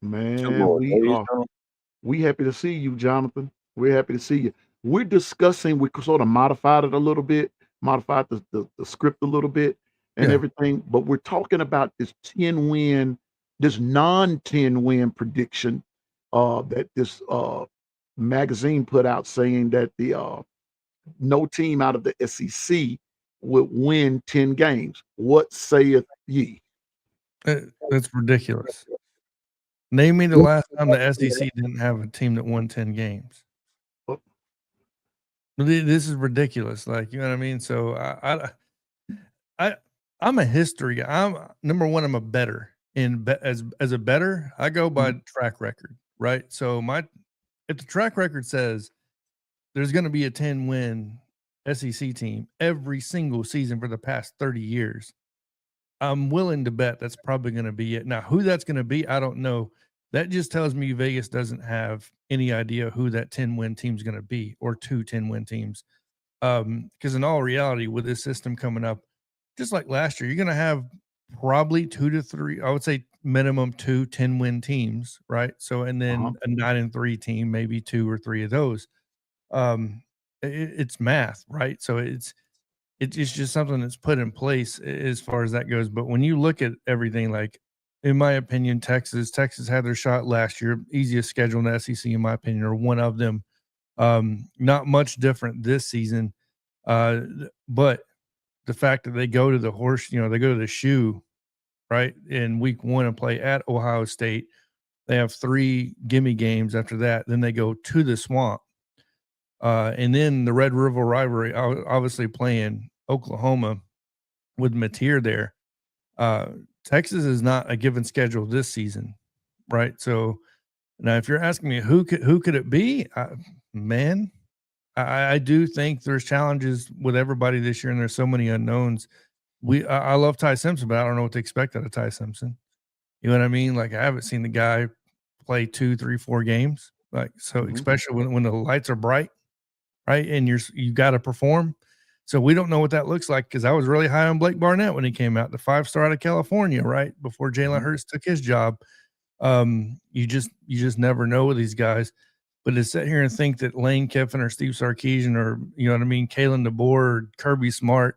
Good Man, Lord. Ladies and gentlemen. we happy to see you, Jonathan. We're happy to see you. We're discussing, we sort of modified it a little bit, modified the script a little bit and Yeah. everything, but we're talking about this 10 win, this non-10 win prediction that this magazine put out saying that the no team out of the SEC would win 10 games. What saith ye? That's ridiculous. Name me the last time the SEC didn't have a team that won 10 games. Oh. This is ridiculous. Like, you know what I mean? So I'm a history guy. I'm number one. I'm a better as a better. I go by track record, right? So if the track record says there's going to be a 10 win SEC team every single season for the past 30 years, I'm willing to bet that's probably going to be it. Now, who that's going to be, I don't know. That just tells me Vegas doesn't have any idea who that 10 win team's going to be, or 2 10 win teams. Because in all reality, with this system coming up, just like last year, you're going to have probably 2 to 3, I would say minimum 2 10 win teams, right? So, and then a 9-3 team, maybe 2 or 3 of those. It's math, right? So it's just something that's put in place as far as that goes. But when you look at everything, like, in my opinion, Texas had their shot last year, easiest schedule in the SEC, in my opinion, or one of them. Not much different this season. But the fact that they go to the they go to the shoe, right, in week 1 and play at Ohio State. They have 3 gimme games after that. Then they go to the Swamp. And then the Red River rivalry, obviously playing Oklahoma with Mateer there. Texas is not a given schedule this season, right? So now, if you're asking me who could it be, I do think there's challenges with everybody this year, and there's so many unknowns. I love Ty Simpson, but I don't know what to expect out of Ty Simpson. You know what I mean? Like, I haven't seen the guy play 2, 3, 4 games. Like, so especially when the lights are bright, right? And you got to perform. So we don't know what that looks like, because I was really high on Blake Barnett when he came out, the 5-star out of California, right before Jalen Hurts took his job. You just never know with these guys. But to sit here and think that Lane Kiffin or Steve Sarkisian or, you know what I mean, Kalen DeBoer or Kirby Smart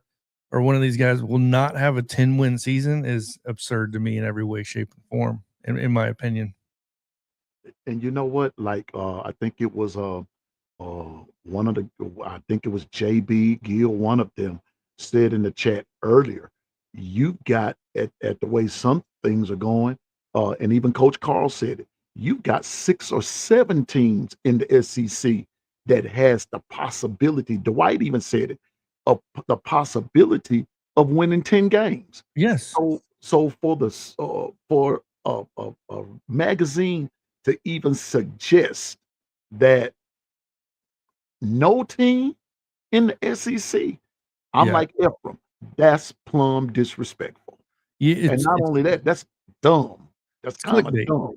or one of these guys will not have a 10-win season is absurd to me in every way, shape, and form, in my opinion. And you know what? Like, I think it was one of the, I think it was JB Gill, one of them said in the chat earlier, you got at the way some things are going, and even Coach Carl said it, you've got 6 or 7 teams in the SEC that has the possibility. Dwight even said it, of the possibility of winning 10 games. Yes. So for the for a magazine to even suggest that no team in the SEC, I'm like Ephraim, that's plumb disrespectful. Yeah, and not only that, that's dumb. That's kind of clickbait. dumb.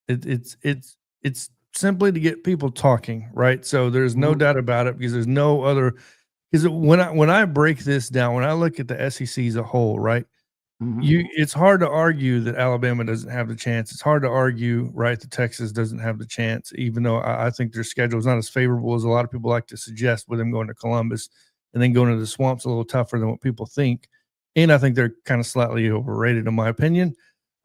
It's simply to get people talking, right? So there's no doubt about it, because there's no other. Because when I break this down, when I look at the SEC as a whole, right, it's hard to argue that Alabama doesn't have the chance. It's hard to argue, right, that Texas doesn't have the chance, even though I think their schedule is not as favorable as a lot of people like to suggest, with them going to Columbus and then going to the Swamp's a little tougher than what people think. And I think they're kind of slightly overrated, in my opinion.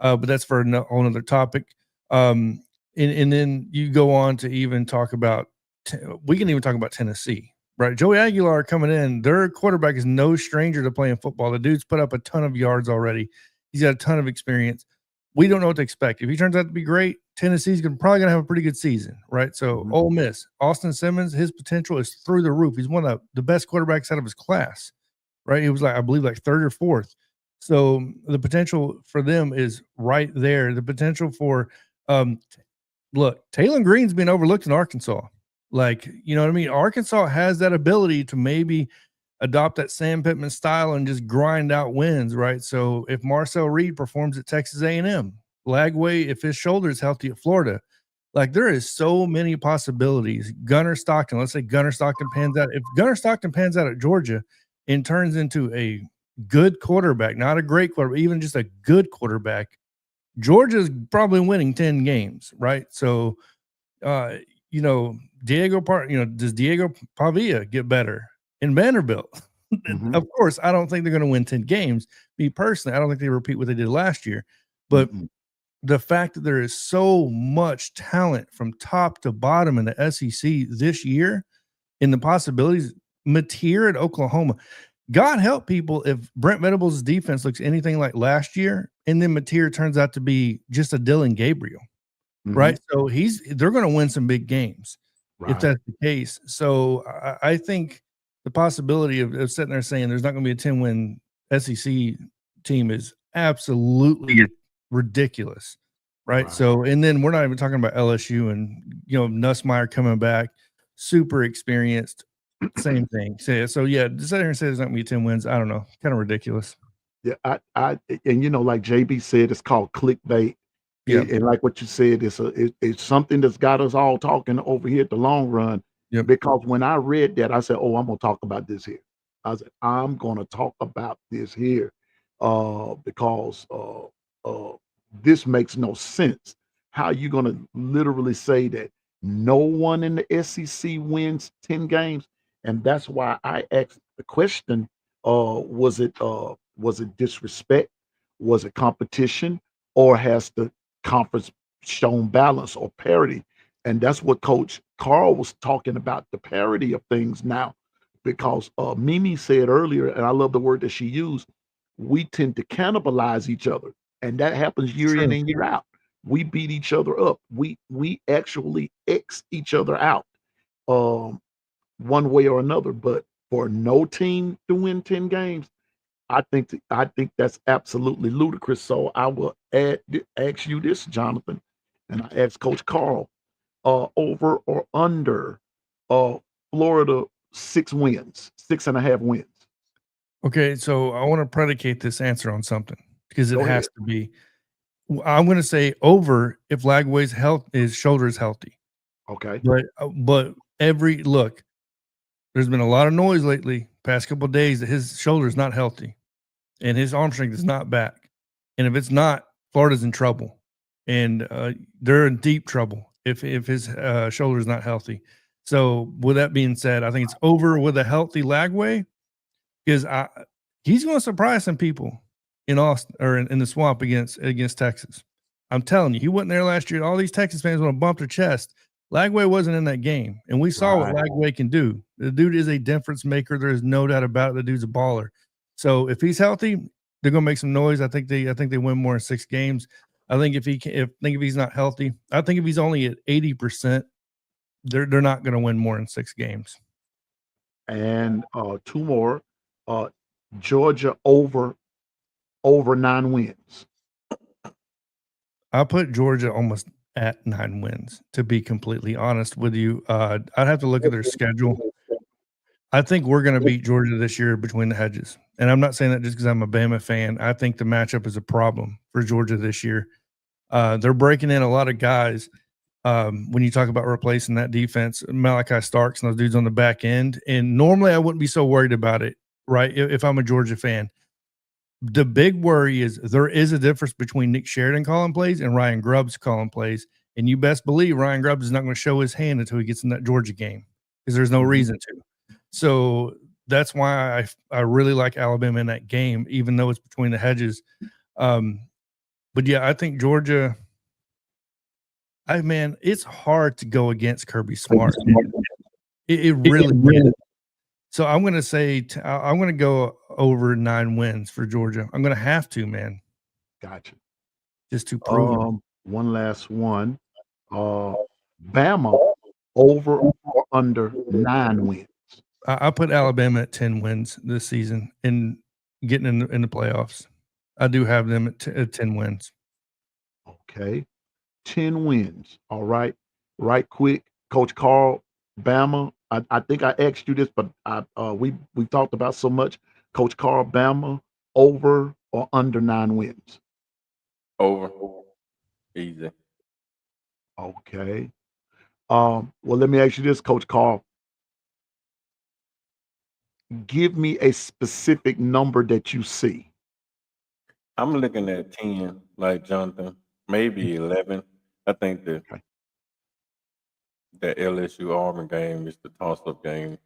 But that's for a whole other topic. And then you go on to even talk about, we can even talk about Tennessee, right? Joey Aguilar coming in, their quarterback is no stranger to playing football. The dude's put up a ton of yards already. He's got a ton of experience. We don't know what to expect. If he turns out to be great, Tennessee's probably going to have a pretty good season, right? So Ole Miss, Austin Simmons, his potential is through the roof. He's one of the best quarterbacks out of his class, right? He was I believe 3rd or 4th. So the potential for them is right there. The potential for, look, Taylor Green's been overlooked in Arkansas. Like, you know what I mean? Arkansas has that ability to maybe adopt that Sam Pittman style and just grind out wins, right? So if Marcel Reed performs at Texas A&M, Lagway, if his shoulder is healthy at Florida, like, there is so many possibilities. Gunnar Stockton, let's say Gunnar Stockton pans out. If Gunnar Stockton pans out at Georgia and turns into a good quarterback, not a great quarterback, even just a good quarterback, Georgia's probably winning 10 games, right? So, you know, does Diego Pavia get better in Vanderbilt? Mhm. Of course, I don't think they're going to win 10 games. Me personally, I don't think they repeat what they did last year. But Mm-mm. the fact that there is so much talent from top to bottom in the SEC this year, and the possibilities, Mateer at Oklahoma. God help people if Brent Venables' defense looks anything like last year, and then Mateer turns out to be just a Dylan Gabriel, Mhm. right? So they're going to win some big games if Right. that's the case. So I think the possibility of sitting there saying there's not going to be a 10-win SEC team is absolutely ridiculous, right? Right. So, and then we're not even talking about LSU and Nussmeier coming back, super experienced, same thing. So yeah, to sit here and say there's not going to be 10 wins, I don't know, kind of ridiculous. Yeah, and like JB said, it's called clickbait. Yeah, And like what you said, it's something that's got us all talking over here at the long run. yep, Because when I read that, I said, "Oh, I'm gonna talk about this here." I said, "I'm gonna talk about this here," because this makes no sense. How you gonna literally say that no one in the SEC wins 10 games? And that's why I asked the question: was it disrespect? Was it competition? Or has the conference shown balance or parity? And that's what Coach Carl was talking about, the parity of things now. Because Mimi said earlier, and I love the word that she used, we tend to cannibalize each other. And that happens year in true. and year out. We beat each other up. We actually X each other out. Um, one way or another. But for no team to win 10 games, I think that's absolutely ludicrous. So I will ask you this, Jonathan, and I ask Coach Carl, over or under uh Florida 6 wins, 6.5 wins. Okay, so I want to predicate this answer on something because it Go ahead. has to be. I'm going to say over if his shoulder is healthy, Okay. but every look, there's been a lot of noise lately, past couple of days that his shoulder is not healthy and his arm strength is not back. And if it's not, Florida's in trouble, and they're in deep trouble if his shoulder is not healthy. So with that being said, I think it's over with a healthy Lagway because he's going to surprise some people in Austin or in the swamp against Texas. I'm telling you, he wasn't there last year. All these Texas fans want to bump their chest. Lagway wasn't in that game, and we saw what Right. Lagway can do. The dude is a difference maker. There is no doubt about it. The dude's a baller. So if he's healthy, they're going to make some noise. I think they win more in 6 games. I think if he's not healthy, I think if he's only at 80%, they're not going to win more in 6 games. And two more. Uh Georgia over 9 wins. I put Georgia almost at 9 wins, to be completely honest with you. I'd have to look at their schedule. I think we're gonna beat Georgia this year between the hedges, and I'm not saying that just because 'cause I'm a Bama fan. I think the matchup is a problem for Georgia this year. They're breaking in a lot of guys, when you talk about replacing that defense, Malachi Starks and those dudes on the back end, and normally I wouldn't be so worried about it, right, if I'm a Georgia fan. The big worry is there is a difference between Nick Sheridan calling plays and Ryan Grubbs calling plays, and you best believe Ryan Grubbs is not gonna show his hand until he gets in that Georgia game because there's no Mhm. reason to. So, that's why I really like Alabama in that game, even though it's between the hedges. Um, but yeah, I think Georgia man, it's hard to go against Kirby Smart. It really is. So I'm gonna say I'm gonna go over 9 wins for Georgia. I'm gonna have to, man, Gotcha. just to prove it. One last one. Uh Bama over or under 9 wins. I put Alabama at 10 wins this season and getting in the playoffs. I do have them at 10 wins. Okay. 10 wins. All right. Right quick. Coach Carl, Bama. I think I asked you this, but we talked about so much. Coach Carl, Bama, over or under 9 wins. Over. Easy. Okay. Well, let me ask you this, Coach Carl. Give me a specific number that you see. I'm looking at 10, like Jonathan. maybe 11. I think Okay. that LSU Auburn game is the toss-up game.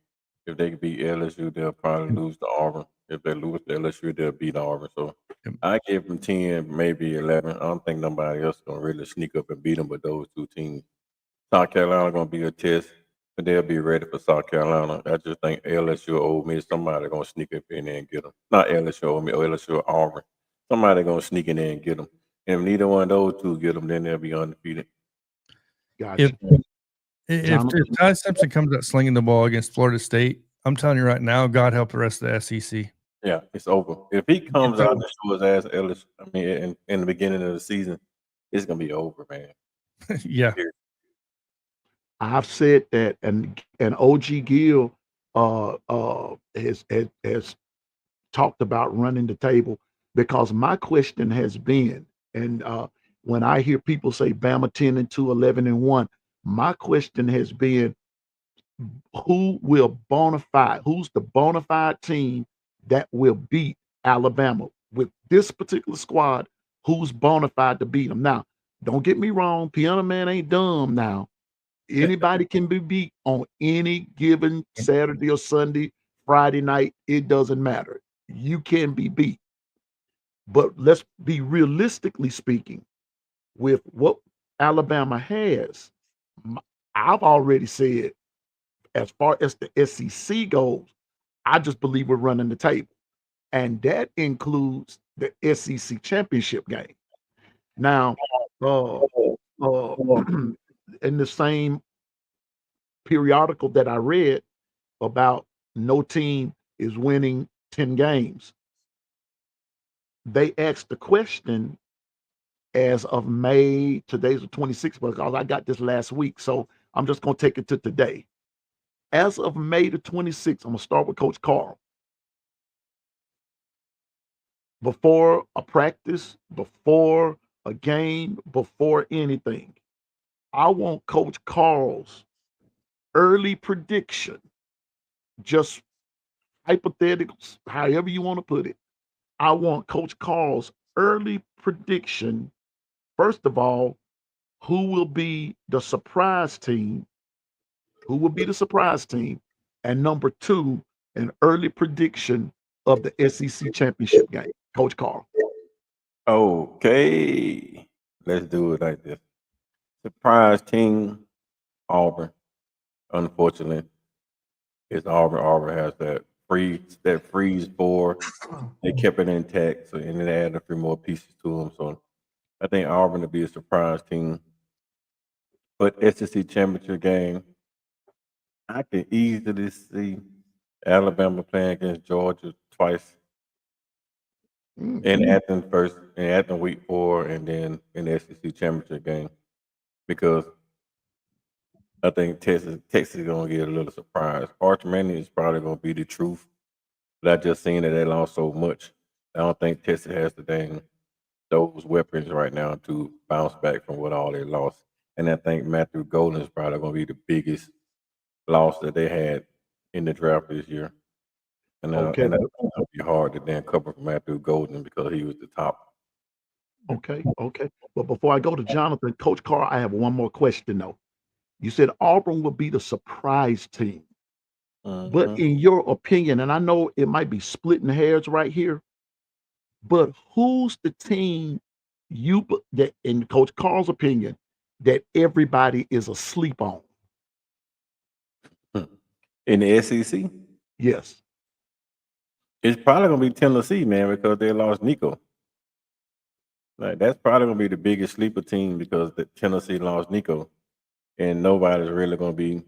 If they beat LSU, they'll probably Yep. lose to Auburn. If they lose to LSU, they'll beat Auburn. So Yep. I give them 10, maybe 11. I don't think nobody else gonna really sneak up and beat them, but those two teams. South Carolina gonna be a test, and they'll be ready for South Carolina. I just think LSU or Ole Miss, somebody gonna sneak up in there and get them. Not LSU or Ole Miss, or LSU or Auburn. Somebody gonna sneak in there and get them. And if neither one of those two get them, then they'll be undefeated. If Gotcha. if Jonathan? Ty Simpson comes out slinging the ball against Florida State, I'm telling you right now, God help the rest of the SEC. Yeah, it's over. If he comes out over. and shows his ass LSU, I mean, in the beginning of the season, it's gonna be over, man. Yeah. Period. I've said that, and OG Gill has talked about running the table, because my question has been, and when I hear people say Bama 10-2, 11-1, my question has been, who's the bona fide team that will beat Alabama with this particular squad? Who's bona fide to beat them? Now, don't get me wrong, Piano Man ain't dumb now. Anybody can be beat on any given Saturday or Sunday, Friday night. It doesn't matter. You can be beat. But let's be realistically speaking, with what Alabama has, I've already said, as far as the SEC goes, I just believe we're running the table. And that includes the SEC championship game. Now, in the same periodical that I read about no team is winning 10 games, they asked the question as of May, today's the 26th, because I got this last week. So I'm just going to take it to today. As of May the 26th, I'm going to start with Coach Carl. Before a practice, before a game, before anything, I want Coach Carl's early prediction, just hypotheticals, however you want to put it. I want Coach Carl's early prediction. First of all, who will be the surprise team? Who will be the surprise team? And number two, an early prediction of the SEC championship game. Coach Carl. Okay, let's do it like this. Surprise team, Auburn. Unfortunately, it's Auburn. Auburn has that freeze board. They kept it intact, so and then they added a few more pieces to them. So I think Auburn will be a surprise team. But SEC championship game, I can easily see Alabama playing against Georgia twice. In Athens first, in Athens week 4, and then in the SEC championship game, because I think Texas is gonna get a little surprise. Arch Manning is probably gonna be the truth, but I just seen that they lost so much. I don't think Texas has those weapons right now to bounce back from what all they lost. And I think Matthew Golden is probably gonna be the biggest loss that they had in the draft this year. And Okay. that's gonna be hard to then cover for Matthew Golden because he was the top. Okay. But before I go to Jonathan, Coach Carl, I have one more question though. You said Auburn will be the surprise team. But Mhm. in your opinion, and I know it might be splitting hairs right here, but who's the team that, in Coach Carl's opinion, that everybody is asleep on? In the SEC, Yes. it's probably gonna be Tennessee, man, because they lost Nico. Like that's probably gonna be the biggest sleeper team because the Tennessee lost Nico, and nobody really gonna get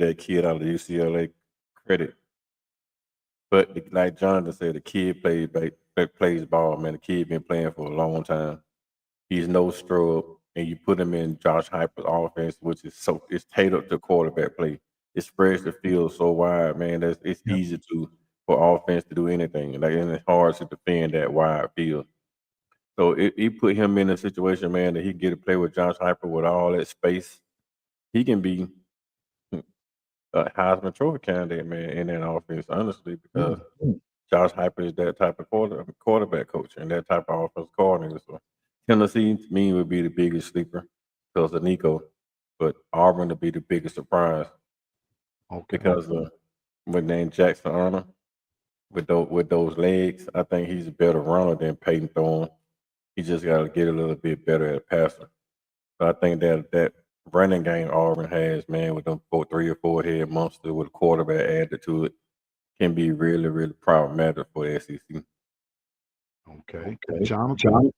that kid out of UCLA credit. But like Jonathan said, the kid plays ball, man. The kid been playing for a long time. He's no scrub, and you put him in Josh Heupel's offense, which is it's tailored to quarterback play. It spreads the field so wide, man. It's Yep. easy for offense to do anything. Like, and it's hard to defend that wide field. So he put him in a situation, man, that he get to play with Josh Heupel with all that space. He can be a Heisman Trophy candidate, man, in that offense, honestly, because Josh Heupel is that type of quarterback coach and that type of offensive coordinator. So Tennessee to me would be the biggest sleeper because of Nico, but Auburn to be the biggest surprise Okay. because of what name Jackson Arnold with those legs. I think he's a better runner than Peyton Thorne. He just got to get a little bit better at passing. So I think that running game Auburn has, man, with them 3 or 4 head monster with a quarterback added to it, can be really, really problematic for the SEC. Okay. Jonathan.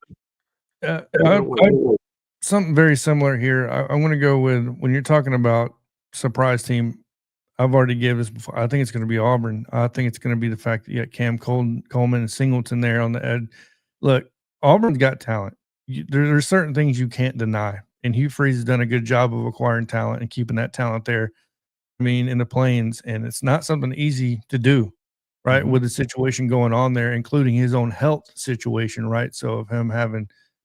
Something very similar here. I'm going to go with, when you're talking about surprise team, I've already gave this before. I think it's going to be Auburn. I think it's going to be the fact that you got Cam Coleman and Singleton there on the edge. Look, Auburn's got talent. There's certain things you can't deny, and Hugh Freeze has done a good job of acquiring talent and keeping that talent there. I mean, in the Plains, and it's not something easy to do, right? Mhm. With the situation going on there, including his own health situation, right? So of him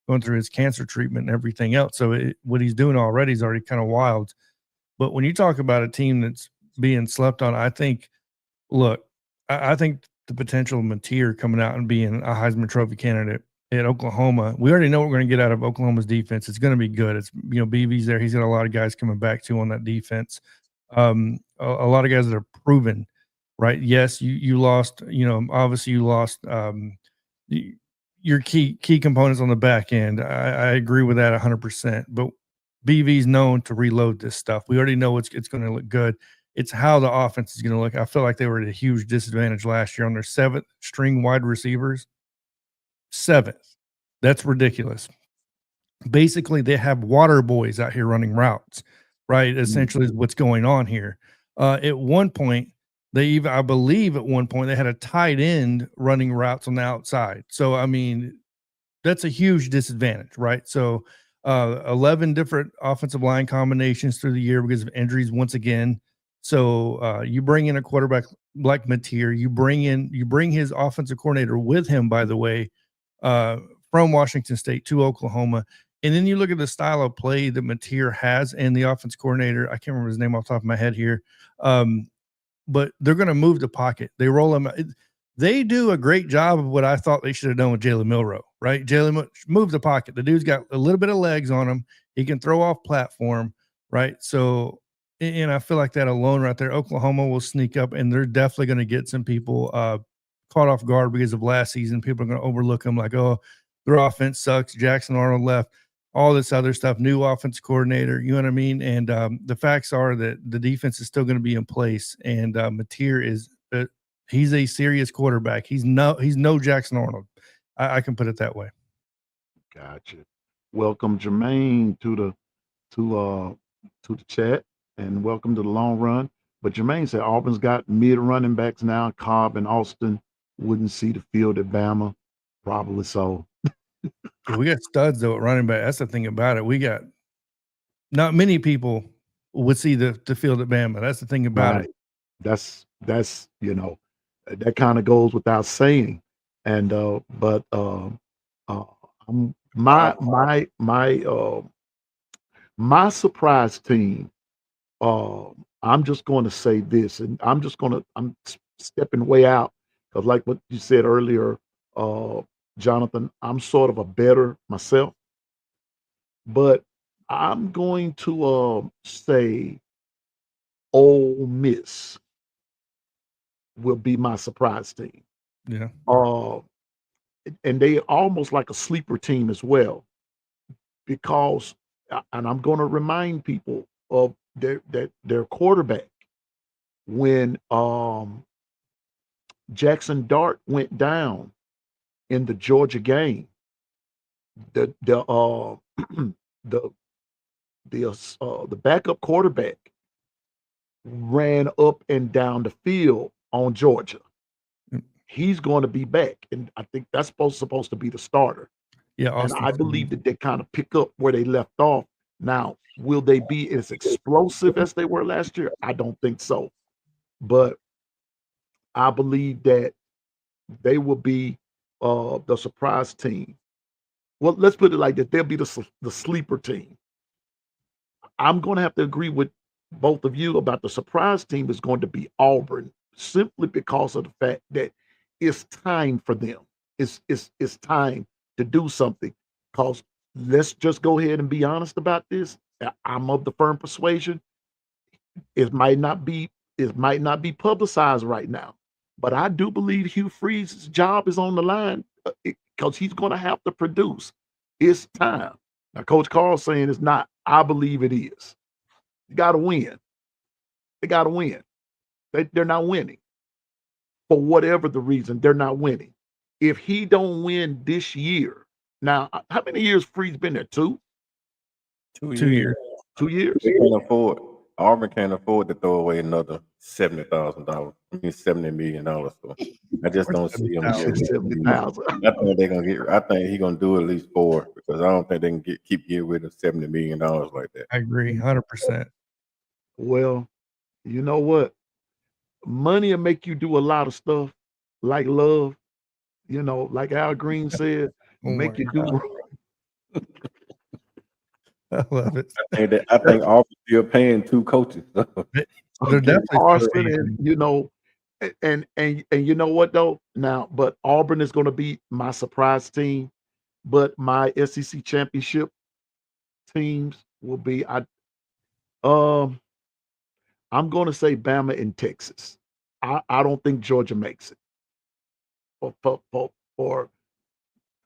going through his cancer treatment and everything else. So what he's doing already is already kind of wild. But when you talk about a team that's being slept on, I think, look, I think the potential of Mateer coming out and being a Heisman Trophy candidate at Oklahoma, we already know what we're going to get out of Oklahoma's defense. It's going to be good. It's, BV's there. He's got a lot of guys coming back too on that defense. A lot of guys that are proven, right? Yes, you lost, obviously you lost your key components on the back end. I agree with that 100%. But BV's known to reload this stuff. We already know it's going to look good. It's how the offense is going to look. I feel like they were at a huge disadvantage last year on their 7th string wide receivers. 7th. That's ridiculous. Basically, they have water boys out here running routes, right? Essentially is what's going on here. At one point, I believe at one point they had a tight end running routes on the outside. So, I mean, that's a huge disadvantage, right? So 11 different offensive line combinations through the year because of injuries once again. So you bring in a quarterback like Mateer, you bring his offensive coordinator with him, by the way, from Washington State to Oklahoma. And then you look at the style of play that Mateer has and the offense coordinator. I can't remember his name off the top of my head here. But they're going to move the pocket. They roll him. They do a great job of what I thought they should have done with Jalen Milroe, right? Jalen move the pocket. The dude's got a little bit of legs on him. He can throw off platform, right? So, and I feel like that alone right there, Oklahoma will sneak up, and they're definitely going to get some people caught off guard because of last season. People are going to overlook them like, oh, their offense sucks. Jackson Arnold left. All this other stuff, new offense coordinator, you know what I mean? And the facts are that the defense is still going to be in place, and Mateer is he's a serious quarterback. He's no Jackson Arnold. I can put it that way. Gotcha. Welcome Jermaine to the chat, and welcome to the long run. But Jermaine said Auburn's got mid running backs now. Cobb and Austin wouldn't see the field at Bama. Probably so. Yeah, we got studs though at running back. That's the thing about it. We got not many people would see the field at Bama. That's the thing about it. That's that kind of goes without saying. And but my surprise team. I'm just going to say this, and I'm stepping way out because, like what you said earlier, Jonathan, I'm sort of a better myself, but I'm going to say Ole Miss will be my surprise team. Yeah. And they almost like a sleeper team as well, because, and I'm going to remind people of their quarterback when Jackson Dart went down in the Georgia game. The backup quarterback ran up and down the field on Georgia. He's going to be back, and I think that's supposed to be the starter. Yeah, and I believe that they kind of pick up where they left off. Now, will they be as explosive as they were last year? I don't think so, but I believe that they will be the surprise team. Well, let's put it like that. They'll be the sleeper team. I'm going to have to agree with both of you about the surprise team is going to be Auburn, simply because of the fact that it's time for them. It's time to do something, because let's just go ahead and be honest about this. I'm of the firm persuasion it might not be publicized right now, but I do believe Hugh Freeze's job is on the line because he's going to have to produce. It's time. Now, Coach Carl's saying it's not. I believe it is. You got to win. They got to win. They're not winning. For whatever the reason, they're not winning. If he don't win this year, now, how many years Freeze been there? 2? 2 2 years. 2 years? Auburn can't afford to throw away another $70,000. I mean $70 million. So I just don't see him. He said 70,000. I think they're gonna get. I think he's gonna do at least 4 because I don't think they can keep getting rid of $70 million like that. I agree, 100%. Well, you know what? Money will make you do a lot of stuff, like love. You know, like Al Green said, Oh make my you do. God. I love it. I think Auburn's still paying 2 coaches. They're Okay, definitely still Carson, paying and you know, and you know what though? Now, but Auburn is going to be my surprise team, but my SEC championship teams will be I'm going to say Bama and Texas. I don't think Georgia makes it for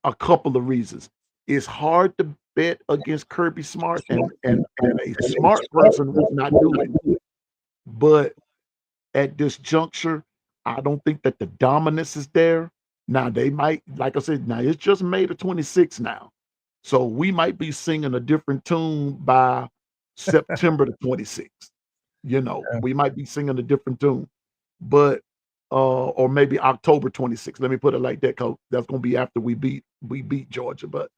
a couple of reasons. It's hard to bet against Kirby Smart, and a smart person would not do it. But at this juncture, I don't think that the dominance is there. Now they might, like I said, now it's just May the 26th now. So we might be singing a different tune by September the 26th. You know, Yeah. we might be singing a different tune. But or maybe October 26th. Let me put it like that, because that's gonna be after we beat Georgia. But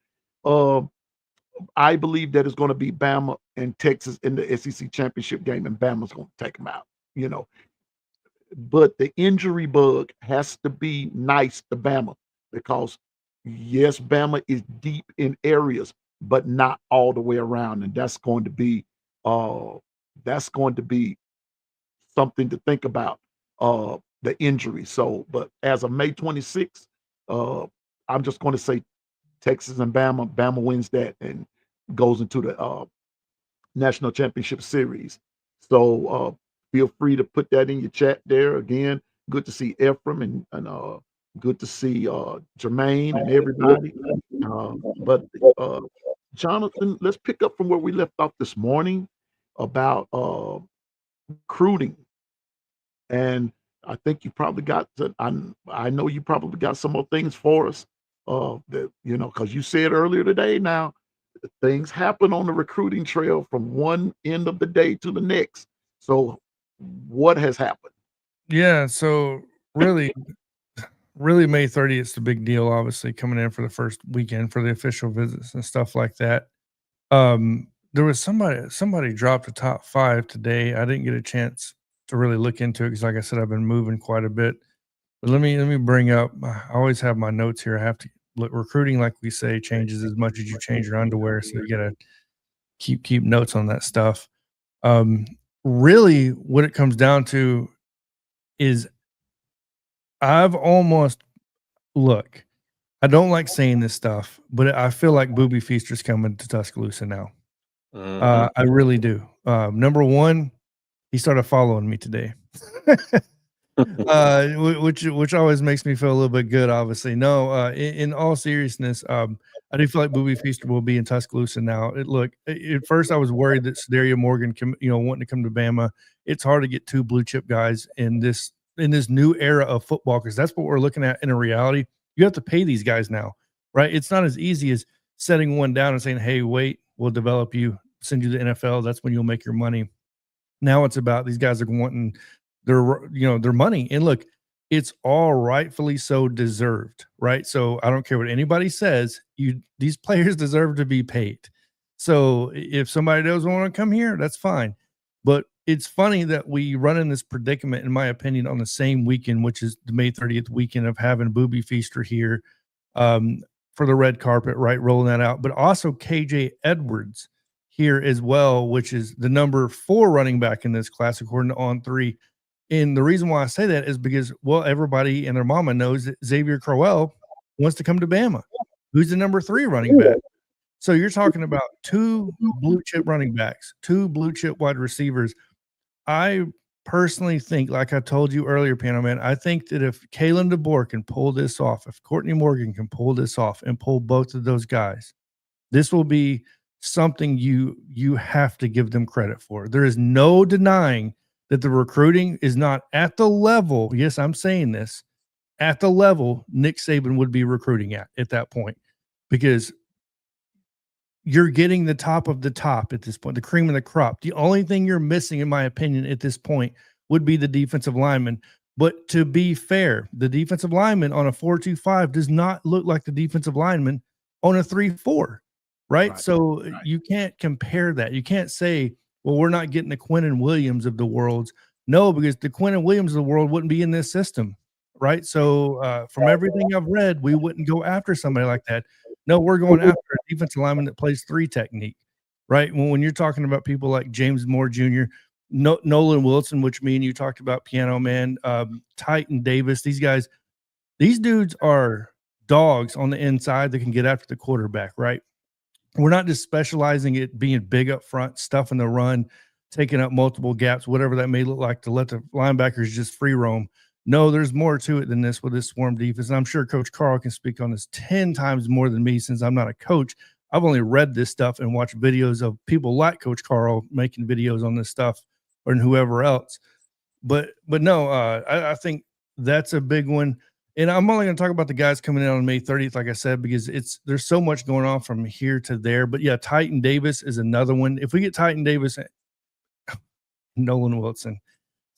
I believe that it's going to be Bama and Texas in the SEC championship game, and Bama's going to take them out, you know. But the injury bug has to be nice to Bama, because yes, Bama is deep in areas, but not all the way around, and that's going to be something to think about. The injury. So, but as of May 26th, I'm just going to say Texas and Bama. Bama wins that and goes into the national championship series. So feel free to put that in your chat there. Again, good to see Ephraim and good to see Jermaine and everybody. But Jonathan, let's pick up from where we left off this morning about recruiting. And I think you probably got I know you probably got some more things for us. That, you know, because you said earlier today, now things happen on the recruiting trail from one end of the day to the next. So what has happened? Yeah, so really May 30th is the big deal, obviously, coming in for the first weekend for the official visits and stuff like that. There was somebody dropped a top 5 today. I didn't get a chance to really look into it because, like I said, I've been moving quite a bit. But let me bring up. I always have my notes here. I have to look. Recruiting, like we say, changes as much as you change your underwear, so you gotta keep notes on that stuff. Really, what it comes down to is I don't like saying this stuff, but I feel like Booby Feaster's coming to Tuscaloosa now. I really do. Number one, he started following me today, which always makes me feel a little bit good. Obviously, no. In all seriousness, I do feel like Booby Feaster will be in Tuscaloosa now. At first I was worried that Sadaria Morgan, wanting to come to Bama. It's hard to get 2 blue chip guys in this new era of football, because that's what we're looking at in a reality. You have to pay these guys now, right? It's not as easy as setting one down and saying, hey, wait, we'll develop you, send you to the NFL. That's when you'll make your money. Now it's about these guys are wanting their money. And look, it's all rightfully so deserved, right? So I don't care what anybody says, these players deserve to be paid. So if somebody doesn't want to come here, that's fine. But it's funny that we run in this predicament, in my opinion, on the same weekend, which is the May 30th weekend, of having Booby Feaster here for the red carpet, right? Rolling that out. But also KJ Edwards here as well, which is the number 4 running back in this class, according to On3. And the reason why I say that is because, well, everybody and their mama knows that Xavier Crowell wants to come to Bama, who's the number 3 running back. So you're talking about 2 blue chip running backs, 2 blue chip wide receivers. I personally think, like I told you earlier, Piano Man, I think that if Kalen DeBoer can pull this off, if Courtney Morgan can pull this off and pull both of those guys, this will be something you have to give them credit for. There is no denying that the recruiting is not at the level. Yes, I'm saying this at the level Nick Saban would be recruiting at that point, because you're getting the top of the top at this point, the cream of the crop. The only thing you're missing, in my opinion, at this point would be the defensive lineman. But to be fair, the defensive lineman on a 4.25 does not look like the defensive lineman on a 3.4, right? So you can't compare that. You can't say, well, we're not getting the Quinnen Williams of the world. No, because the Quinnen Williams of the world wouldn't be in this system, right? So from everything I've read, we wouldn't go after somebody like that. No, we're going after a defensive lineman that plays 3 technique, right? When you're talking about people like James Moore Jr., Nolan Wilson, which me and you talked about, Piano Man, Titan Davis, these guys, these dudes are dogs on the inside that can get after the quarterback, right? We're not just specializing it being big up front, stuff in the run, taking up multiple gaps, whatever that may look like, to let the linebackers just free roam. No, there's more to it than this with this swarm defense. And I'm sure Coach Carl can speak on this 10 times more than me, since I'm not a coach. I've only read this stuff and watched videos of people like Coach Carl making videos on this stuff, or whoever else. But no, I think that's a big one. And I'm only going to talk about the guys coming in on May 30th, like I said, because there's so much going on from here to there. But yeah, Titan Davis is another one. If we get Titan Davis, Nolan Wilson,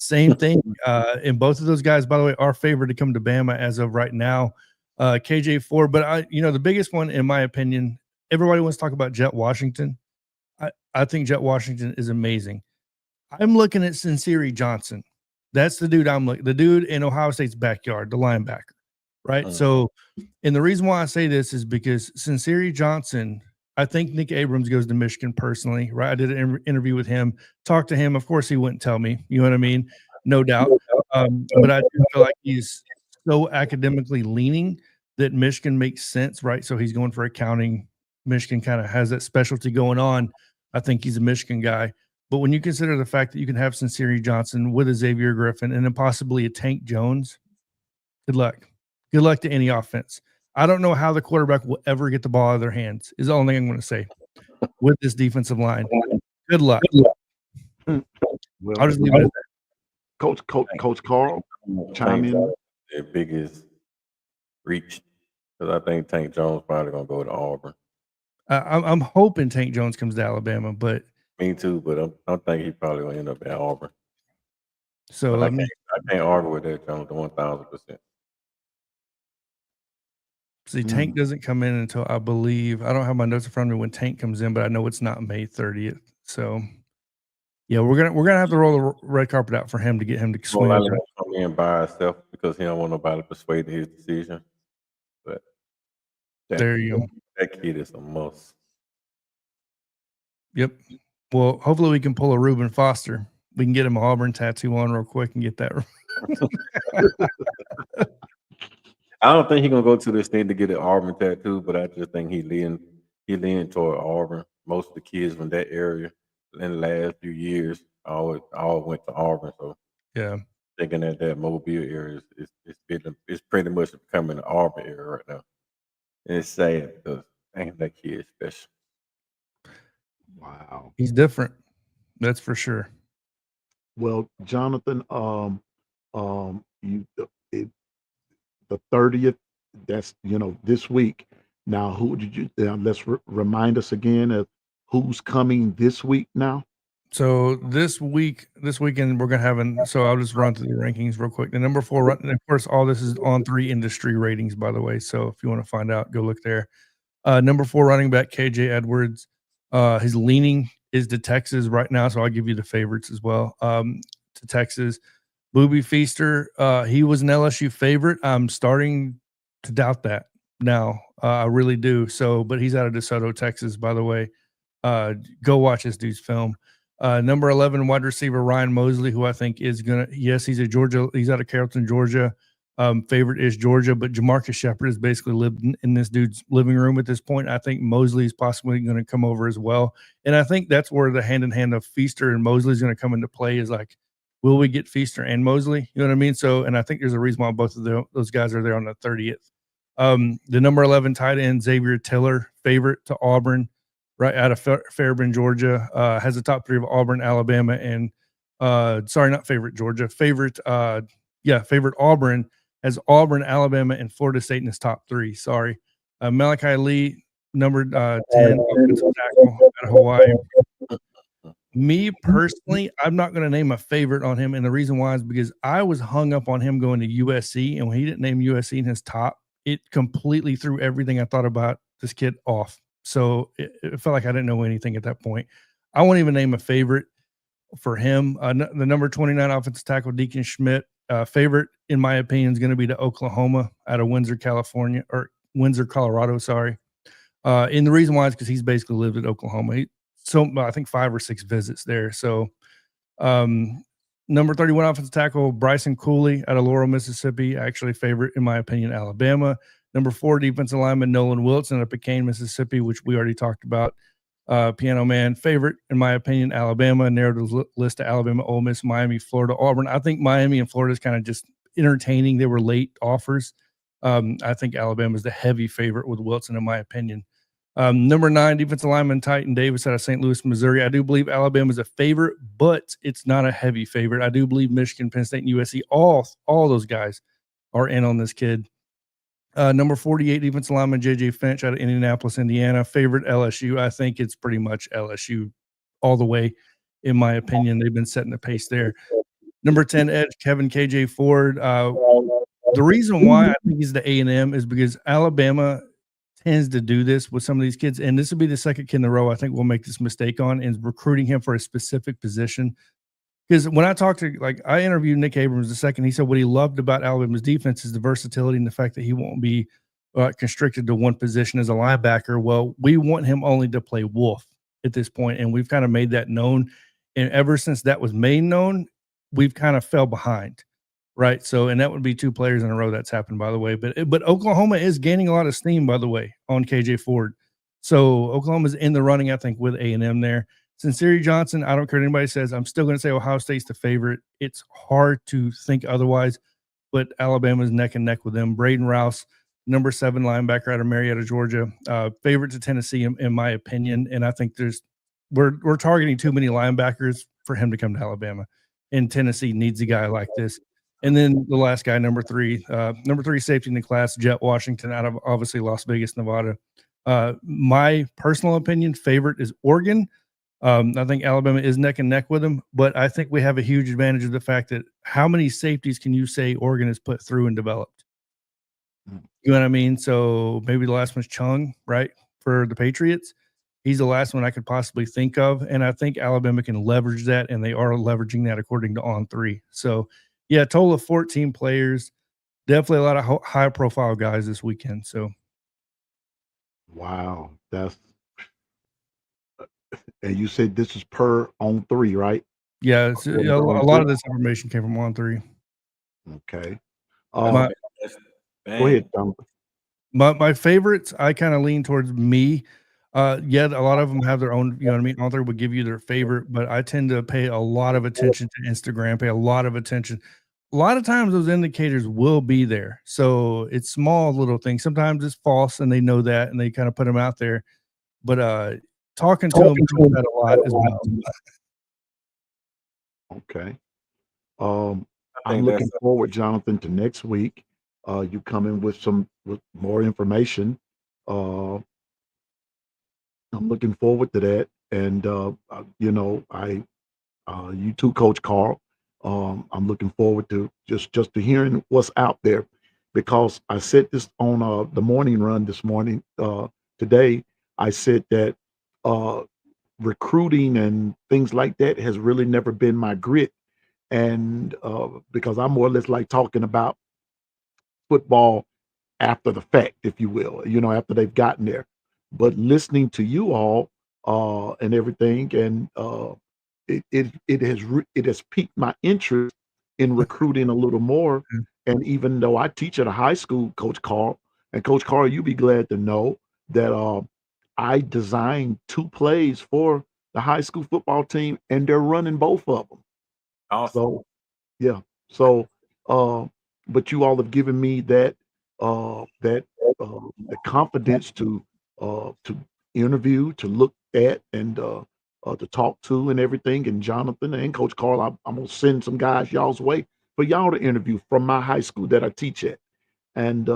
same thing. And both of those guys, by the way, are favored to come to Bama as of right now. KJ Ford, but the biggest one, in my opinion, everybody wants to talk about Jet Washington. I think Jet Washington is amazing. I'm looking at Sincere Johnson. That's the dude the dude in Ohio State's backyard, the linebacker, right? So, and the reason why I say this is because Sincere Johnson, I think Nick Abrams goes to Michigan personally, right? I did an interview with him, talked to him. Of course, he wouldn't tell me, you know what I mean? No doubt. But I do feel like he's so academically leaning that Michigan makes sense, right? So he's going for accounting. Michigan kind of has that specialty going on. I think he's a Michigan guy. But when you consider the fact that you can have Sincere Johnson with a Xavier Griffin and then possibly a Tank Jones, good luck. Good luck to any offense. I don't know how the quarterback will ever get the ball out of their hands, is the only thing I'm going to say with this defensive line. Good luck. Well, I'll just leave it at that. Coach Carl, chime in. Their biggest reach, because I think Tank Jones probably going to go to Auburn. I'm hoping Tank Jones comes to Alabama, but me too. But I think he probably will end up at Auburn. So I can't argue with that, Jones, 1,000%. See, Tank doesn't come in until, I believe, I don't have my notes in front of me when Tank comes in, but I know it's not May 30th. So yeah, we're gonna have to roll the red carpet out for him to get him to swing. Well, come in by himself because he don't want nobody to persuade his decision. But there you go. That kid is a must. Yep. Well, hopefully we can pull a Reuben Foster. We can get him an Auburn tattoo on real quick and get that. I don't think he's gonna go to this thing to get an Auburn tattoo, but I just think he leaned toward Auburn. Most of the kids from that area in the last few years all went to Auburn. So yeah, thinking that Mobile area is pretty much becoming an Auburn area right now. And it's sad because that kid is special. Wow, he's different. That's for sure. Well, Jonathan, the 30th, that's this week. Now, who did you? Let's remind us again of who's coming this week now. So this weekend, we're gonna have so I'll just run through the rankings real quick. The number 4, and of course, all this is on 3 industry ratings, by the way. So if you want to find out, go look there. Number 4 running back KJ Edwards. His leaning is to Texas right now, so I'll give you the favorites as well. To Texas, Booby Feaster. He was an LSU favorite. I'm starting to doubt that now. I really do. So, but he's out of DeSoto, Texas, by the way. Go watch this dude's film. Number 11 wide receiver Ryan Mosley, who I think is he's out of Carrollton, Georgia. Favorite is Georgia, but Jamarcus Shepard has basically lived in this dude's living room at this point. I think Mosley is possibly going to come over as well. And I think that's where the hand in hand of Feaster and Mosley is going to come into play is like, will we get Feaster and Mosley? You know what I mean? So, and I think there's a reason why both of those guys are there on the 30th. The number 11 tight end, Xavier Tiller, favorite to Auburn, right out of Fairburn, Georgia, has the top 3 of Auburn, Alabama, and sorry, not favorite Georgia, favorite Auburn, has Auburn, Alabama, and Florida State in his top 3. Sorry. Malachi Lee, number 10, offensive tackle out of Hawaii. Me personally, I'm not going to name a favorite on him. And the reason why is because I was hung up on him going to USC. And when he didn't name USC in his top, it completely threw everything I thought about this kid off. So it felt like I didn't know anything at that point. I won't even name a favorite for him. The number 29 offensive tackle, Deacon Schmidt, favorite, in my opinion, is going to be to Oklahoma out of Windsor, California, or Windsor, Colorado. Sorry. And the reason why is because he's basically lived at Oklahoma. I think 5 or 6 visits there. So, number 31 offensive tackle, Bryson Cooley out of Laurel, Mississippi, actually favorite, in my opinion, Alabama. Number 4 defensive lineman, Nolan Wilson out of Pecan, Mississippi, which we already talked about. Piano Man, favorite, in my opinion, Alabama. Narrowed the list to Alabama, Ole Miss, Miami, Florida, Auburn. I think Miami and Florida is kind of just entertaining. They were late offers. I think Alabama is the heavy favorite with Wilson, in my opinion. Number 9, defensive lineman Titan Davis out of St. Louis, Missouri. I do believe Alabama is a favorite, but it's not a heavy favorite. I do believe Michigan, Penn State, and USC, all those guys are in on this kid. Number 48, defensive lineman J.J. Finch out of Indianapolis, Indiana. Favorite LSU. I think it's pretty much LSU all the way, in my opinion. They've been setting the pace there. Number 10, edge Kevin K.J. Ford. The reason why I think he's the A&M is because Alabama tends to do this with some of these kids, and this will be the second kid in a row I think we'll make this mistake on, is recruiting him for a specific position. Because when I talked to, I interviewed Nick Abrams the second, he said what he loved about Alabama's defense is the versatility and the fact that he won't be constricted to one position as a linebacker. Well, we want him only to play wolf at this point, and we've kind of made that known. And ever since that was made known, we've kind of fell behind. Right. So, and that would be 2 players in a row that's happened, by the way. But Oklahoma is gaining a lot of steam, by the way, on KJ Ford. So Oklahoma's in the running, I think, with A&M there. Sincere Johnson, I don't care what anybody says. I'm still going to say Ohio State's the favorite. It's hard to think otherwise, but Alabama's neck and neck with them. Braden Rouse, number 7 linebacker out of Marietta, Georgia, favorite to Tennessee, in my opinion. And I think we're targeting too many linebackers for him to come to Alabama, and Tennessee needs a guy like this. And then the last guy, number 3 safety in the class, Jet Washington out of obviously Las Vegas, Nevada. My personal opinion, favorite is Oregon. I think Alabama is neck and neck with them, but I think we have a huge advantage of the fact that how many safeties can you say Oregon has put through and developed? You know what I mean? So maybe the last one's Chung, right, for the Patriots. He's the last one I could possibly think of, and I think Alabama can leverage that, and they are leveraging that according to On3. So, yeah, total of 14 players. Definitely a lot of high-profile guys this weekend. So, wow, and you said this is per On3, right? Yeah, a lot of this information came from On3. Okay. Go ahead, Tom. My favorites, I kind of lean towards me. A lot of them have their own, you know what I mean? On3 would give you their favorite, but I tend to pay a lot of attention to Instagram, pay a lot of attention. A lot of times those indicators will be there. So it's small little things. Sometimes it's false and they know that and they kind of put them out there. But talking to them a lot as well. Okay. I'm looking forward, Jonathan, to next week. You come in with more information. I'm looking forward to that. And you too, Coach Carl. I'm looking forward to just to hearing what's out there, because I said this on the morning run this morning. Today, I said that recruiting and things like that has really never been my grit, and because I'm more or less like talking about football after the fact, if you will, after they've gotten there. But listening to you all and everything, and it has piqued my interest in recruiting a little more. Mm. And even though I teach at a high school, Coach Carl, and Coach Carl, you'll be glad to know that I designed 2 plays for the high school football team, and they're running both of them. Awesome. So, yeah. So, uh, but you all have given me the confidence to interview, to look at, and to talk to, and everything. And Jonathan and Coach Carl, I'm gonna send some guys y'all's way for y'all to interview from my high school that I teach at, and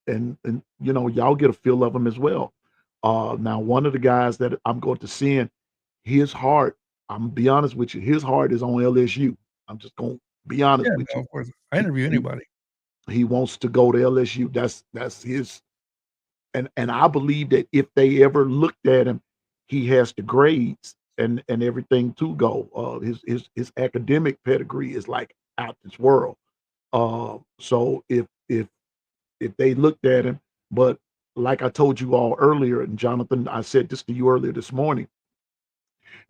you know, y'all get a feel of them as well. Now, one of the guys that I'm going to send, his heart, I'm gonna be honest with you, his heart is on LSU. I'm just gonna be honest Yeah, with no, you. of course. I He, interview he anybody. he wants to go to LSU. That's his, and I believe that if they ever looked at him, he has the grades and everything to go. His academic pedigree is like out this world. So if they looked at him, but like I told you all earlier, and Jonathan, I said this to you earlier this morning,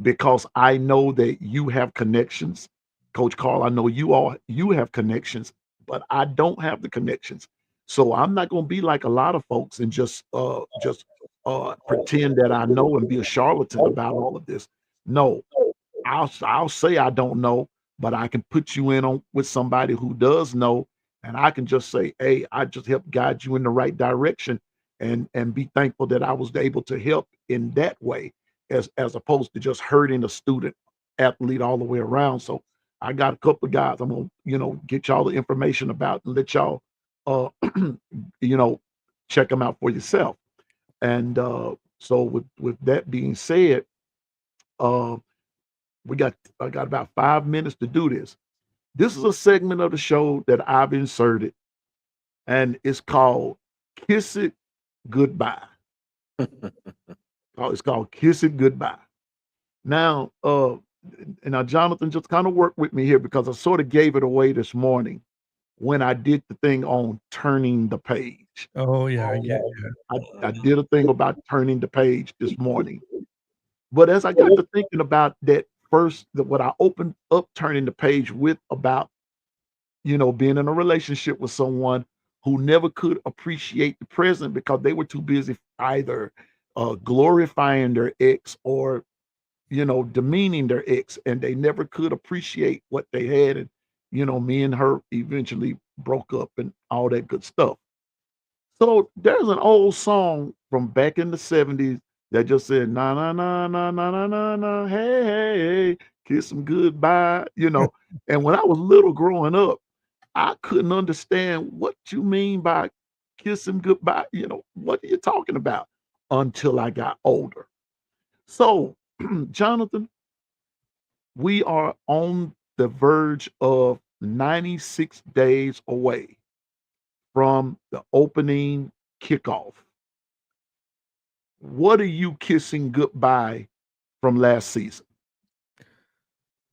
because I know that you have connections. Coach Carl, I know you have connections, but I don't have the connections. So I'm not going to be like a lot of folks and just pretend that I know and be a charlatan about all of this. No, I'll say I don't know, but I can put you in on with somebody who does know, and I can just say, "Hey, I just helped guide you in the right direction," and be thankful that I was able to help in that way, as opposed to just hurting a student athlete all the way around. So I got a couple of guys I'm gonna, get y'all the information about and let y'all, uh, you know, check them out for yourself. And so with that being said, uh, I got about 5 minutes to do this. This is a segment of the show that I've inserted, and it's called "Kiss It Goodbye." It's called "Kiss It Goodbye." Now, and now Jonathan just kind of worked with me here because I sort of gave it away this morning when I did the thing on turning the page. Oh yeah, I get I did a thing about turning the page this morning. But as I got to thinking about that first, what I opened up turning the page with about, being in a relationship with someone who never could appreciate the present because they were too busy either glorifying their ex or, demeaning their ex, and they never could appreciate what they had. And, me and her eventually broke up and all that good stuff. So there's an old song from back in the 70s that just said, na na na na na na na na, hey, hey, hey, kiss them goodbye. And when I was little growing up, I couldn't understand what you mean by kiss him goodbye. What are you talking about? Until I got older. So, Jonathan, we are on the verge of 96 days away from the opening kickoff. What are you kissing goodbye from last season?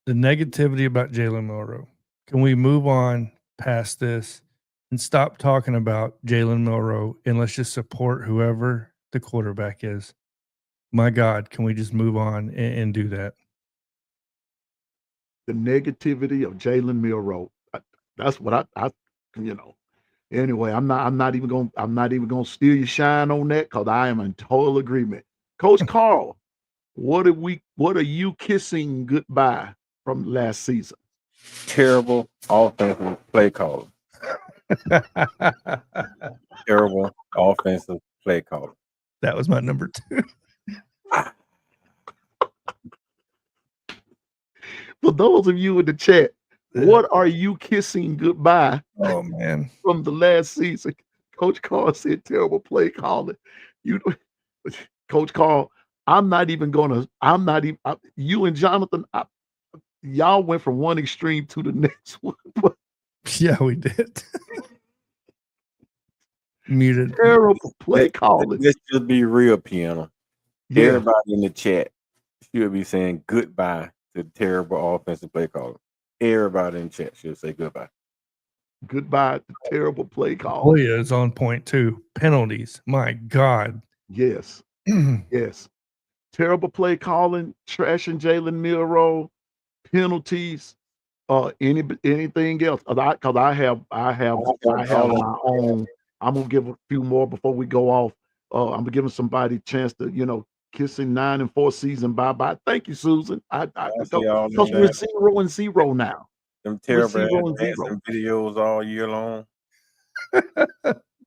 the negativity about Jalen Milroe. Can we move on past this and stop talking about Jalen Milroe and let's just support whoever the quarterback is? My God, can we just move on and do that? The negativity of Jalen Milroe. That's what I you know. Anyway, I'm not even gonna steal your shine on that because I am in total agreement. Coach Carl, what are you kissing goodbye from last season? Terrible offensive play calling. Terrible offensive play calling. That was my number 2. For those of you in the chat, what are you kissing goodbye Oh man. from the last season? Coach Carl said terrible play calling. You, Coach Carl, I'm not even, you and Jonathan, y'all went from one extreme to the next one. But Yeah, we did. Muted. terrible play calling. Let's just be real, Piano. Yeah, Everybody in the chat should be saying goodbye to terrible offensive play calling. Everybody in the chat should say goodbye. goodbye to terrible play calling. Hoya is on point too. Penalties. My God. Yes, yes. Terrible play calling, trashing Jalen Milroe, penalties. Anything else? Because I have all my own. I'm gonna give a few more before we go off. I'm gonna give somebody a chance to, kissing 9 and 4 season bye. Thank you, Susan. I see all Because them we're bad, 0-0 now. them We're terrible 0-0. dancing videos all year long.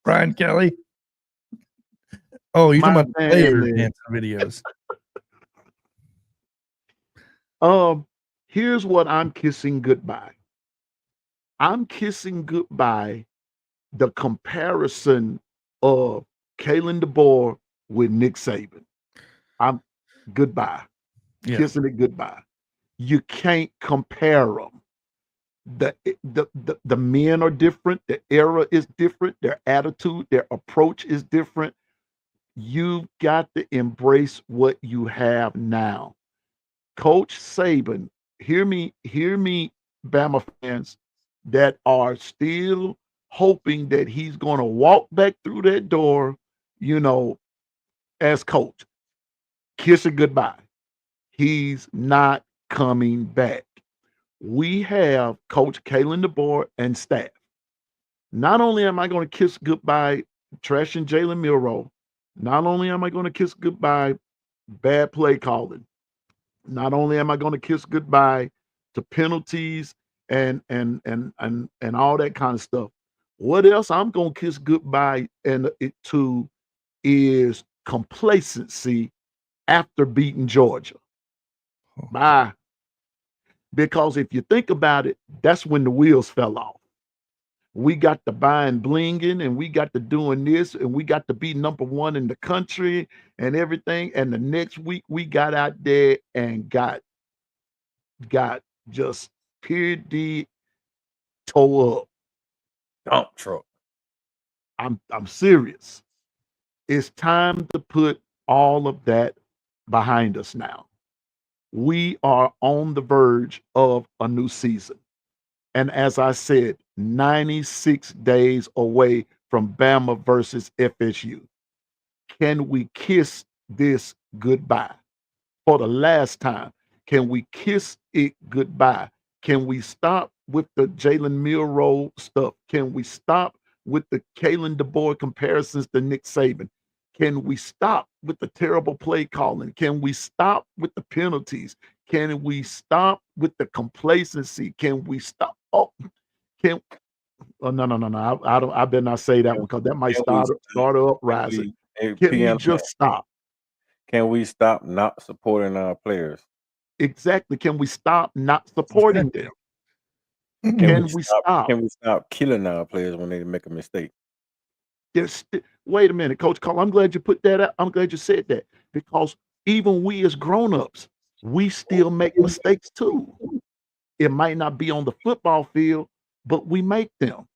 Brian Kelly. Oh, you're talking My about the player man, dancing videos. Here's what I'm kissing goodbye. I'm kissing goodbye the comparison of Kalen DeBoer with Nick Saban. I'm goodbye. Yeah. Kissing it goodbye. You can't compare them. The men are different. The era is different. Their attitude, their approach is different. You've got to embrace what you have now. Coach Saban, hear me, Bama fans that are still hoping that he's going to walk back through that door, as coach. Kiss it goodbye. He's not coming back. We have Coach Kalen DeBoer and staff. Not only am I going to kiss goodbye Trash and Jalen Milroe, not only am I going to kiss goodbye bad play calling, not only am I going to kiss goodbye to penalties and all that kind of stuff. What else I'm going to kiss goodbye to is complacency after beating Georgia. Bye. Because if you think about it, that's when the wheels fell off. We got to buying blinging and we got to doing this and we got to be number one in the country and everything. And the next week we got out there and got just period toe up. Dump truck. I'm serious. It's time to put all of that behind us now. We are on the verge of a new season. And as I said, 96 days away from Bama versus FSU. Can we kiss this goodbye for the last time? Can we kiss it goodbye? Can we stop with the Jalen Milroe stuff? Can we stop with the Kalen DeBoer comparisons to Nick Saban? Can we stop with the terrible play calling? Can we stop with the penalties? Can we stop with the complacency? Can we stop? Oh, no. I better not say that one because that might start an uprising. Can we just stop? Can we stop not supporting our players? Exactly. Can we stop not supporting them? Can we stop? Can we stop killing our players when they make a mistake? Wait a minute, Coach Cole. I'm glad you put that out. I'm glad you said that because even we as grown-ups, we still make mistakes too. It might not be on the football field, but we make them.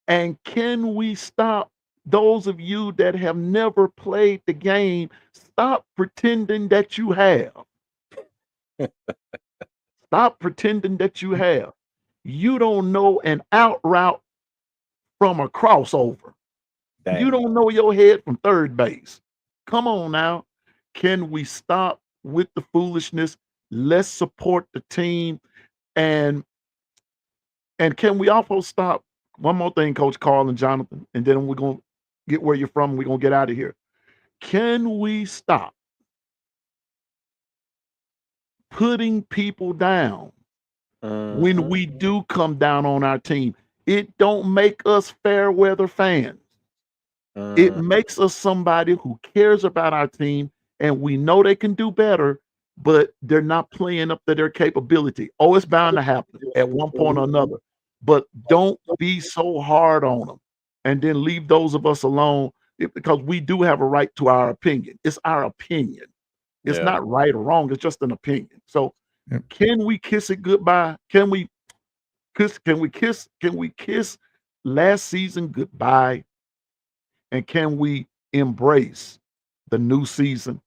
And can we stop those of you that have never played the game? Stop pretending that you have. Stop pretending that you have. You don't know an out route from a crossover. Dang. You don't know your head from third base. Come on now. Can we stop with the foolishness? Let's support the team. And can we also stop? One more thing, Coach Carl and Jonathan, and then we're going to get where you're from. We're going to get out of here. Can we stop putting people down when we do come down on our team? It don't make us fair weather fans. It makes us somebody who cares about our team, and we know they can do better, but they're not playing up to their capability. Oh, it's bound to happen at one point or another. But don't be so hard on them and then leave those of us alone because we do have a right to our opinion. It's our opinion. It's not right or wrong. It's just an opinion. So can we kiss it goodbye? Can we kiss last season goodbye? And can we embrace the new season?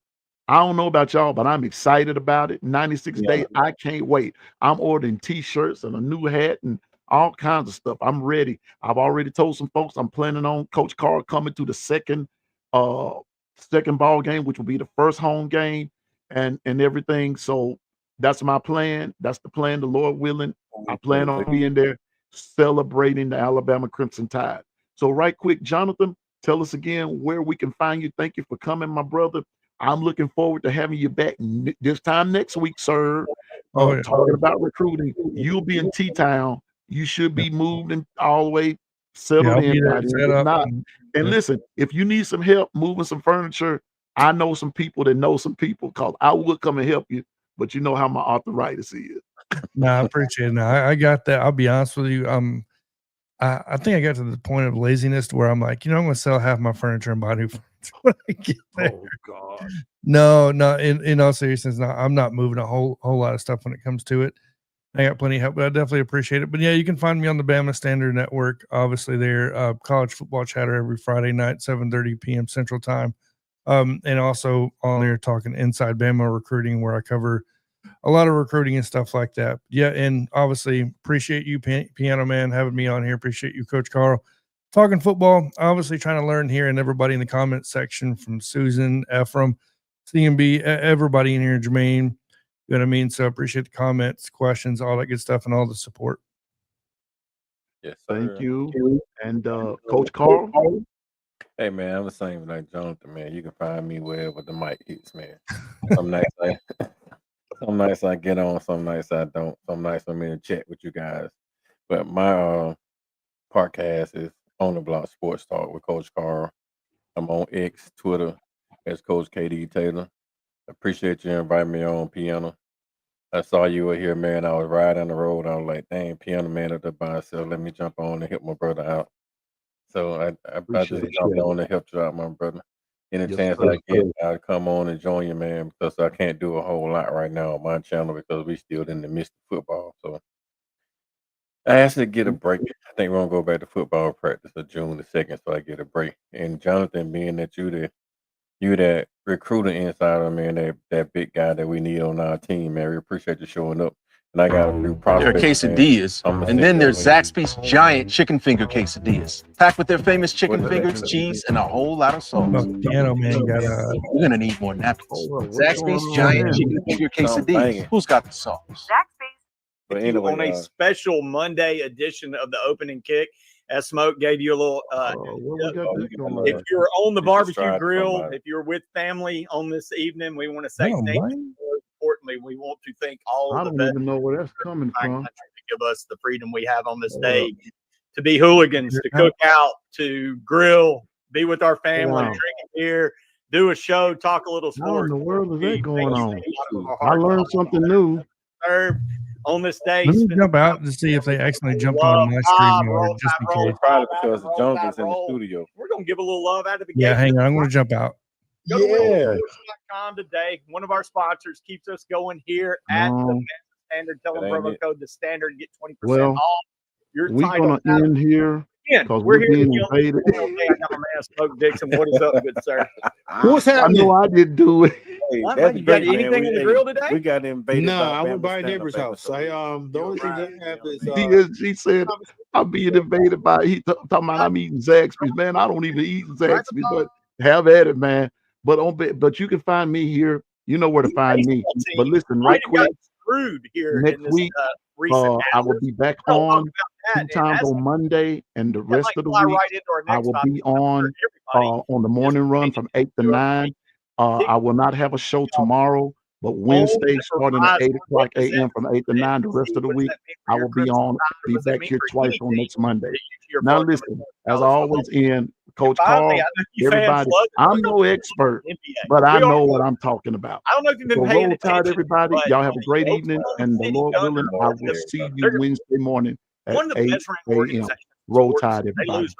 I don't know about y'all, but I'm excited about it. 96 days. I can't wait. I'm ordering t-shirts and a new hat and all kinds of stuff. I'm ready. I've already told some folks I'm planning on Coach Carr coming to the second ball game, which will be the first home game and everything. So that's my plan. That's the plan, the Lord willing. I plan on being there celebrating the Alabama Crimson Tide. So right quick, Jonathan, tell us again where we can find you. Thank you for coming, my brother. I'm looking forward to having you back this time next week, sir. Talking about recruiting. You'll be in T-Town. You should be moved and all the way settled I'll in be there by then. set If up. not, and listen, if you need some help moving some furniture, I know some people that know some people, because I would come and help you, but you know how my arthritis is. No, I appreciate it. No, I got that. I'll be honest with you. I think I got to the point of laziness to where I'm like, I'm going to sell half my furniture and buy new furniture when I get there. Oh God. No, in all seriousness, no, I'm not moving a whole lot of stuff when it comes to it. I got plenty of help, but I definitely appreciate it. But yeah, you can find me on the Bama Standard Network, obviously there, college football chatter every Friday night, 7:30 p.m. Central Time. And also on there talking Inside Bama Recruiting, where I cover a lot of recruiting and stuff like that. Yeah, and obviously appreciate you, Piano Man, having me on here. Appreciate you, Coach Carl. Talking football, obviously trying to learn here, and everybody in the comment section, from Susan, Ephraim, CMB, everybody in here, Jermaine. You know what I mean? So I appreciate the comments, questions, all that good stuff, and all the support. Yes, Thank sir. you. And Coach Carl. Hey man, I'm the same like Jonathan, man. You can find me wherever the mic hits, man. Some nights some nights I get on, some nights I don't. Some nights I'm in a chat with you guys. But my podcast is On the Block Sports Talk with Coach Carl. I'm on X, Twitter as Coach KD Taylor. Appreciate you inviting me on, Piano. I saw you were here, man. I was riding the road. I was like, dang, Piano Man up there by himself. Let me jump on and help my brother out. So I just Appreciate jumped that. on and helped you out, my brother. Any Yes, chance sir. I get, I'll come on and join you, man, because I can't do a whole lot right now on my channel because we still in the midst of football. So I asked to get a break. I think we're gonna go back to football practice on June the 2nd, so I get a break. And Jonathan, being that you that recruiting insider, man, that big guy that we need on our team, man. We appreciate you showing up. And I got a few There are prospects, man. quesadillas, I'ma and send then that there's way. Zaxby's giant chicken finger quesadillas, packed with their famous chicken What is that? fingers, cheese, and a whole lot of sauce. Piano Man got We're gonna need more napkins. Hold up, what's going Zaxby's on giant there? chicken finger Something quesadillas. banging. Who's got the sauce? But You on anyway, a special Monday edition of the Opening Kick, as Smoke gave you a little. What we got this going on? If you're on the You barbecue subscribe to grill, somebody. if you're with family on this evening, we want to say Oh, thank man. you. More importantly, we want to thank all I of the don't veterans even know where that's coming of our from. country to give us the freedom we have on this Hold day up. to be hooligans, to Yeah. cook out, to grill, be with our family, Wow. drink a beer, do a show, talk a little How in sports. the world is We that going thank you on? from the bottom of our I hearts. learned something new. Serve on this day. Let me spend jump out time to see if they accidentally jumped Love, on my vibe, stream, roll, just vibe, in roll, case. probably vibe, because roll, Jonathan's vibe, in the roll. studio. We're gonna give a little love out of the Yeah, gate. hang on. I'm going to jump out. Go to Yeah. winsports.com today. One of our sponsors keeps us going here at the No. Standard. Tell them That ain't promo it. code the Standard and get 20% Well, off. Your We're title. gonna end here Again, because we're we're here to being kill invaded. Okay, I got my man Smoke Dixon. What is up, good sir? What's I happening? know I didn't do it. Hey, What, that's man? You got great, man. anything on the grill today? We got invaded No, by I went Bama by a stand-up neighbor's Bama, house. so The you're only thing right, that have is He said I'm being invaded by talking about I'm eating Zaxby's. Man, I don't even eat Zaxby's, but have at it, man. But you can find me here. You know where to find me. But listen, right quick, Screwed here next in this week, recent I will be back We'll talk on about that, 2 and times that's- on Monday, and the that rest might of the fly week right into our I next will topic be for on everybody. on the morning run from 8 to 9. I will not have a show tomorrow, but Wednesday starting at 8 o'clock a.m. from 8 to 9. The rest of the week, I will be back here twice on next Monday. Now listen, as I always end, Coach Carl, everybody, I'm no expert, but I know what I'm talking about. I don't know if you've been So paying roll tide, attention, everybody. but Y'all have a great Oklahoma evening, and the City Lord Thunder willing, I will see you Wednesday morning at one of the 8 best ranked a.m. organizations. in Roll sports. tide, They everybody. lose